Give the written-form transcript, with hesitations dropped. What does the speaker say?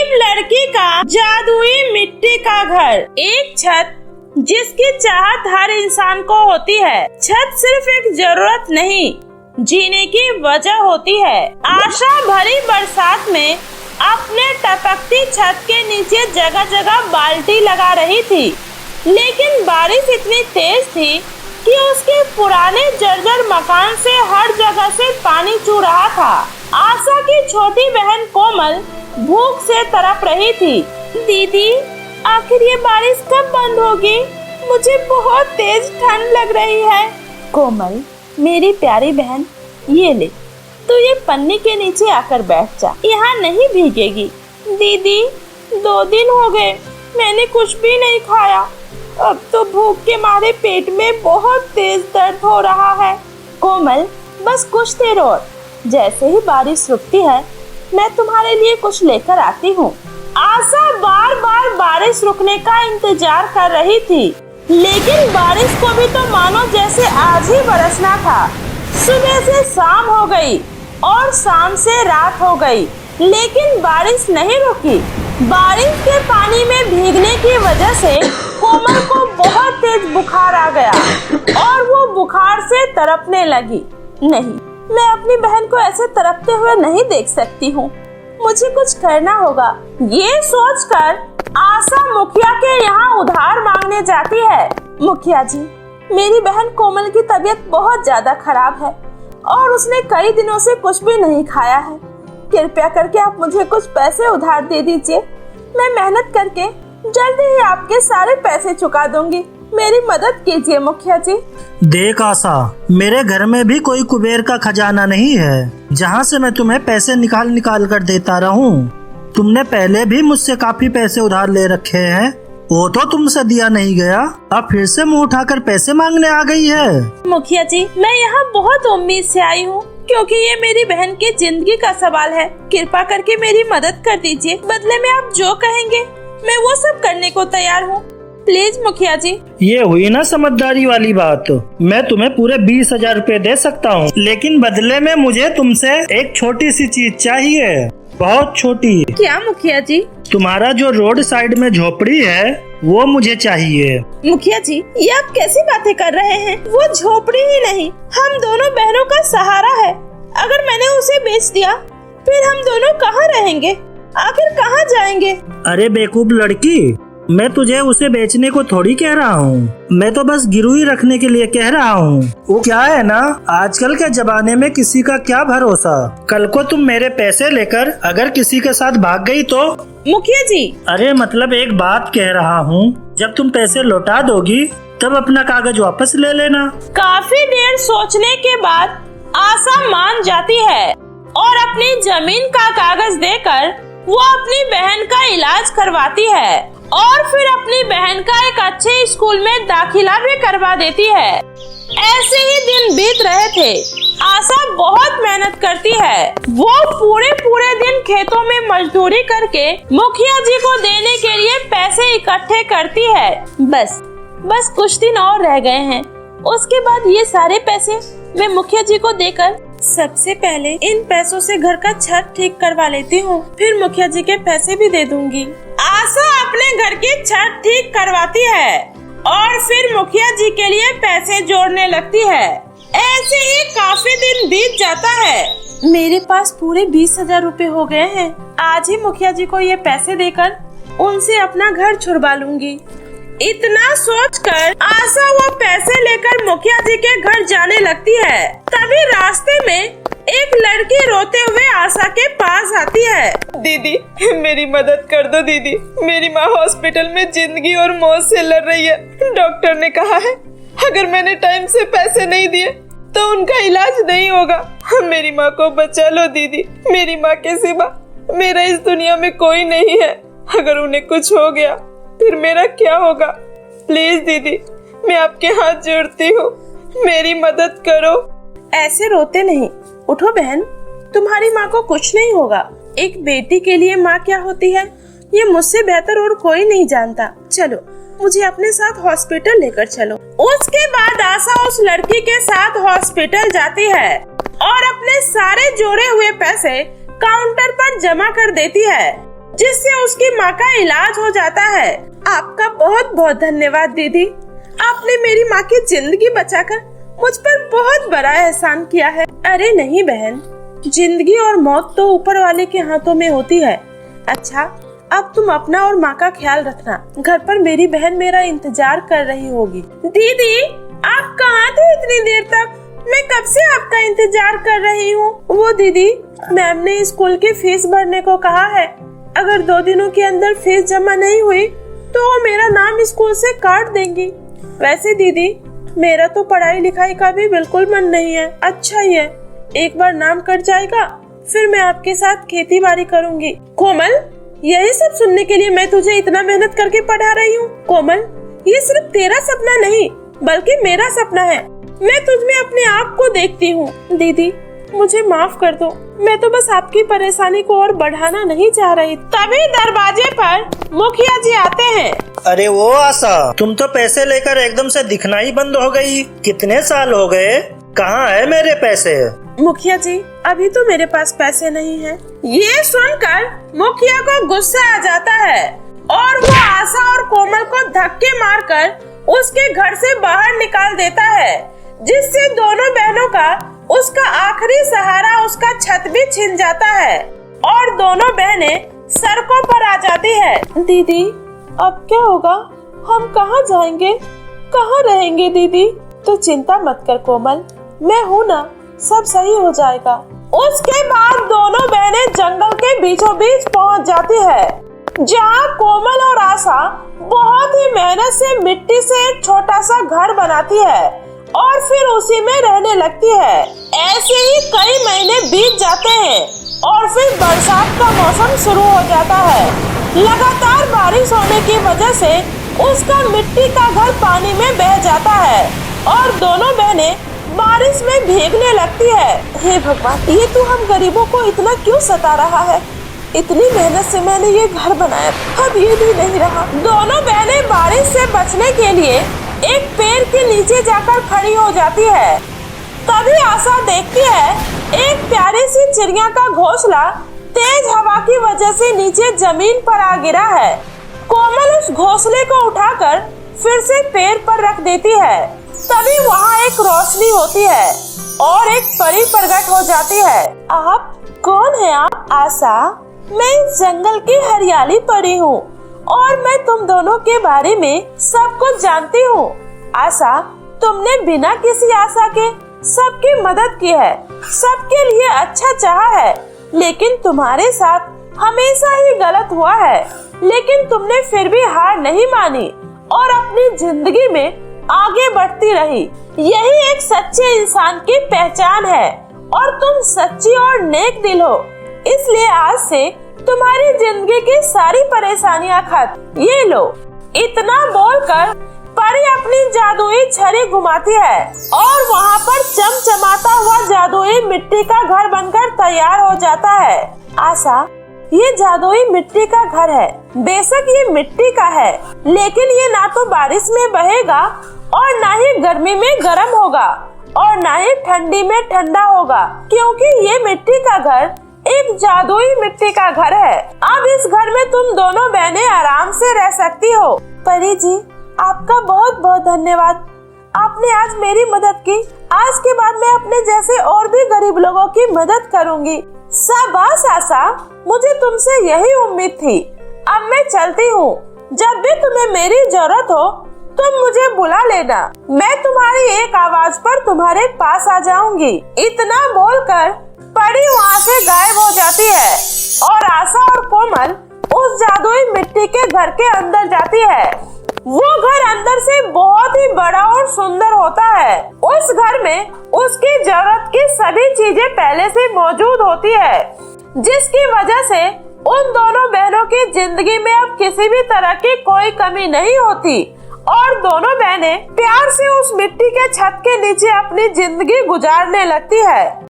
गरीब लड़की का जादुई मिट्टी का घर। एक छत जिसकी चाहत हर इंसान को होती है। छत सिर्फ एक जरूरत नहीं, जीने की वजह होती है। आशा भरी बरसात में अपने टपकती छत के नीचे जगह जगह बाल्टी लगा रही थी, लेकिन बारिश इतनी तेज थी कि उसके पुराने जर्जर मकान से हर जगह से पानी चू रहा था। आशा की छोटी बहन कोमल भूख से तड़प रही थी। दीदी, आखिर ये बारिश कब बंद होगी? मुझे बहुत तेज ठंड लग रही है। कोमल, मेरी प्यारी बहन, ये ले, तू ये पन्नी के नीचे आकर बैठ जा, यहाँ नहीं भीगेगी। दीदी, 2 दिन हो गए मैंने कुछ भी नहीं खाया। अब तो भूख के मारे पेट में बहुत तेज दर्द हो रहा है। कोमल, बस कुछ देर और, जैसे ही बारिश रुकती है मैं तुम्हारे लिए कुछ लेकर आती हूँ। आशा बार बार बारिश रुकने का इंतजार कर रही थी, लेकिन बारिश को भी तो मानो जैसे आज ही बरसना था। सुबह से शाम हो गई और शाम से रात हो गई, लेकिन बारिश नहीं रुकी। बारिश के पानी में भीगने की वजह से कोमल को बहुत तेज बुखार आ गया और वो बुखार से तड़पने लगी। नहीं, मैं अपनी बहन को ऐसे तड़पते हुए नहीं देख सकती हूँ, मुझे कुछ करना होगा। ये सोचकर आशा मुखिया के यहाँ उधार मांगने जाती है। मुखिया जी, मेरी बहन कोमल की तबीयत बहुत ज्यादा खराब है और उसने कई दिनों से कुछ भी नहीं खाया है। कृपया करके आप मुझे कुछ पैसे उधार दे दीजिए। मैं मेहनत करके जल्दी ही आपके सारे पैसे चुका दूंगी। मेरी मदद कीजिए मुखिया जी। देख आशा, मेरे घर में भी कोई कुबेर का खजाना नहीं है जहाँ से मैं तुम्हें पैसे निकाल निकाल कर देता रहूं। तुमने पहले भी मुझसे काफी पैसे उधार ले रखे हैं, वो तो तुमसे दिया नहीं गया, अब फिर से मुंह उठाकर पैसे मांगने आ गई है। मुखिया जी, मैं यहाँ बहुत उम्मीद से आई हूँ, क्योंकि ये मेरी बहन की जिंदगी का सवाल है। कृपा करके मेरी मदद कर दीजिए। बदले में आप जो कहेंगे मैं वो सब करने को तैयार हूँ। प्लीज मुखिया जी। ये हुई ना समझदारी वाली बात। मैं तुम्हें पूरे 20,000 रुपए दे सकता हूँ, लेकिन बदले में मुझे तुमसे एक छोटी सी चीज चाहिए, बहुत छोटी। क्या मुखिया जी? तुम्हारा जो रोड साइड में झोपड़ी है वो मुझे चाहिए। मुखिया जी, ये आप कैसी बातें कर रहे हैं? वो झोपड़ी ही नहीं, हम दोनों बहनों का सहारा है। अगर मैंने उसे बेच दिया फिर हम दोनों कहाँ रहेंगे? आखिर कहाँ जाएंगे? अरे बेवकूफ लड़की, मैं तुझे उसे बेचने को थोड़ी कह रहा हूँ, मैं तो बस गिरवी रखने के लिए कह रहा हूँ। वो क्या है ना, आजकल के जमाने में किसी का क्या भरोसा। कल को तुम मेरे पैसे लेकर अगर किसी के साथ भाग गई तो? मुखिया जी, अरे मतलब एक बात कह रहा हूँ, जब तुम पैसे लौटा दोगी तब अपना कागज वापस ले लेना। काफी देर सोचने के बाद आशा मान जाती है और अपनी जमीन का कागज देकर वो अपनी बहन का इलाज करवाती है और फिर अपनी बहन का एक अच्छे स्कूल में दाखिला भी करवा देती है। ऐसे ही दिन बीत रहे थे। आशा बहुत मेहनत करती है। वो पूरे दिन खेतों में मजदूरी करके मुखिया जी को देने के लिए पैसे इकट्ठे करती है। बस कुछ दिन और रह गए हैं। उसके बाद ये सारे पैसे मैं मुखिया जी को देकर सबसे पहले इन पैसों से घर का छत ठीक करवा लेती हूँ, फिर मुखिया जी के पैसे भी दे दूंगी। आशा अपने घर की छत ठीक करवाती है और फिर मुखिया जी के लिए पैसे जोड़ने लगती है। ऐसे ही काफी दिन बीत जाता है। मेरे पास पूरे 20,000 रुपए हो गए हैं। आज ही मुखिया जी को ये पैसे देकर उनसे अपना घर छुड़वा लूंगी। इतना सोचकर आशा वो पैसे लेकर मुखिया जी के घर जाने लगती है। तभी रास्ते में एक लड़की रोते हुए आशा के पास आती है। दीदी, मेरी मदद कर दो दीदी, मेरी माँ हॉस्पिटल में जिंदगी और मौत से लड़ रही है। डॉक्टर ने कहा है अगर मैंने टाइम से पैसे नहीं दिए तो उनका इलाज नहीं होगा। मेरी माँ को बचा लो दीदी, मेरी माँ के सिवा मेरा इस दुनिया में कोई नहीं है। अगर उन्हें कुछ हो गया फिर मेरा क्या होगा? प्लीज दीदी, मैं आपके हाथ जोड़ती हूँ, मेरी मदद करो। ऐसे रोते नहीं, उठो बहन, तुम्हारी माँ को कुछ नहीं होगा। एक बेटी के लिए माँ क्या होती है ये मुझसे बेहतर और कोई नहीं जानता। चलो, मुझे अपने साथ हॉस्पिटल लेकर चलो। उसके बाद आशा उस लड़की के साथ हॉस्पिटल जाती है और अपने सारे जोड़े हुए पैसे काउंटर पर जमा कर देती है। जिससे उसकी माँ का इलाज हो जाता है। आपका बहुत बहुत धन्यवाद दीदी, आपने मेरी माँ की जिंदगी बचाकर मुझ पर बहुत बड़ा एहसान किया है। अरे नहीं बहन, जिंदगी और मौत तो ऊपर वाले के हाथों में होती है। अच्छा, अब तुम अपना और माँ का ख्याल रखना। घर पर मेरी बहन मेरा इंतजार कर रही होगी। दीदी, आप कहाँ थे इतनी देर तक? मैं कब से आपका इंतजार कर रही हूँ। वो दीदी, मैम ने स्कूल की फीस भरने को कहा है। अगर 2 दिनों के अंदर फीस जमा नहीं हुई तो वो मेरा नाम स्कूल से काट देंगी। वैसे दीदी, मेरा तो पढ़ाई लिखाई का भी बिल्कुल मन नहीं है। अच्छा ही है, एक बार नाम कट जाएगा फिर मैं आपके साथ खेती बाड़ी करूँगी। कोमल, यही सब सुनने के लिए मैं तुझे इतना मेहनत करके पढ़ा रही हूँ। कोमल, ये सिर्फ तेरा सपना नहीं बल्कि मेरा सपना है। मैं तुझमें अपने आप को देखती हूँ। दीदी, मुझे माफ कर दो, मैं तो बस आपकी परेशानी को और बढ़ाना नहीं चाह रही। तभी दरवाजे पर मुखिया जी आते हैं। अरे वो आशा, तुम तो पैसे लेकर एकदम से दिखना ही बंद हो गई। कितने साल हो गए? कहाँ है मेरे पैसे? मुखिया जी, अभी तो मेरे पास पैसे नहीं हैं। ये सुनकर मुखिया को गुस्सा आ जाता है और वो आशा और कोमल को धक्के मारकर उसके घर से बाहर निकाल देता है, जिससे दोनों बहनों का उसका आखिरी सहारा उसका छत भी छिन जाता है और दोनों बहनें सड़कों पर आ जाती है। दीदी, अब क्या होगा? हम कहाँ जाएंगे, कहाँ रहेंगे? दीदी, तो चिंता मत कर कोमल, मैं हूँ ना, सब सही हो जाएगा। उसके बाद दोनों बहनें जंगल के बीचों बीच पहुँच जाती है, जहाँ कोमल और आशा बहुत ही मेहनत से मिट्टी से एक छोटा सा घर बनाती है और फिर उसी में रहने लगती है। ऐसे ही कई महीने बीत जाते हैं और फिर बरसात का मौसम शुरू हो जाता है। लगातार बारिश होने की वजह से उसका मिट्टी का घर पानी में बह जाता है और दोनों बहनें बारिश में भीगने लगती है। हे भगवान, ये तो हम गरीबों को इतना क्यों सता रहा है? इतनी मेहनत से मैंने ये घर बनाया, अब ये भी नहीं रहा। दोनों बहनें बारिश से बचने के लिए एक पेड़ के नीचे जाकर खड़ी हो जाती है। तभी आशा देखती है एक प्यारी सी चिड़िया का घोंसला तेज हवा की वजह से नीचे जमीन पर आ गिरा है। कोमल उस घोंसले को उठाकर फिर से पेड़ पर रख देती है। तभी वहाँ एक रोशनी होती है और एक परी प्रकट हो जाती है। आप कौन है? आप? आशा, मैं इस जंगल की हरियाली परी हूँ और मैं तुम दोनों के बारे में सब कुछ जानती हूँ। आशा, तुमने बिना किसी आशा के सबकी मदद की है, सबके लिए अच्छा चाहा है, लेकिन तुम्हारे साथ हमेशा ही गलत हुआ है। लेकिन तुमने फिर भी हार नहीं मानी और अपनी जिंदगी में आगे बढ़ती रही। यही एक सच्चे इंसान की पहचान है और तुम सच्ची और नेक दिल हो। इसलिए आज से तुम्हारी जिंदगी की सारी परेशानियां खत्म। ये लो। इतना बोलकर परी अपनी जादुई छड़ी घुमाती है और वहाँ पर चमचमाता हुआ जादुई मिट्टी का घर बनकर तैयार हो जाता है। आशा, ये जादुई मिट्टी का घर है। बेशक ये मिट्टी का है, लेकिन ये ना तो बारिश में बहेगा और ना ही गर्मी में गर्म होगा और ना ही ठंडी में ठंडा होगा, क्योंकि ये मिट्टी का घर एक जादुई मिट्टी का घर है। अब इस घर में तुम दोनों बहनें आराम से रह सकती हो। परी जी, आपका बहुत बहुत धन्यवाद। आपने आज मेरी मदद की। आज के बाद मैं अपने जैसे और भी गरीब लोगों की मदद करूंगी। शाबाश आशा, मुझे तुमसे यही उम्मीद थी। अब मैं चलती हूँ। जब भी तुम्हें मेरी जरूरत हो तुम मुझे बुला लेना। मैं तुम्हारी एक आवाज पर तुम्हारे पास आ जाऊंगी। इतना बोलकर परी वहाँ से गायब हो जाती है और आशा और कोमल उस जादुई मिट्टी के घर के अंदर जाती है। वो घर अंदर से बहुत ही बड़ा और सुंदर होता है। उस घर में उसकी जरूरत की सभी चीजें पहले से मौजूद होती है, जिसकी वजह से उन दोनों बहनों की जिंदगी में अब किसी भी तरह की कोई कमी नहीं होती और दोनों बहनें प्यार से उस मिट्टी के छत के नीचे अपनी जिंदगी गुजारने लगती है।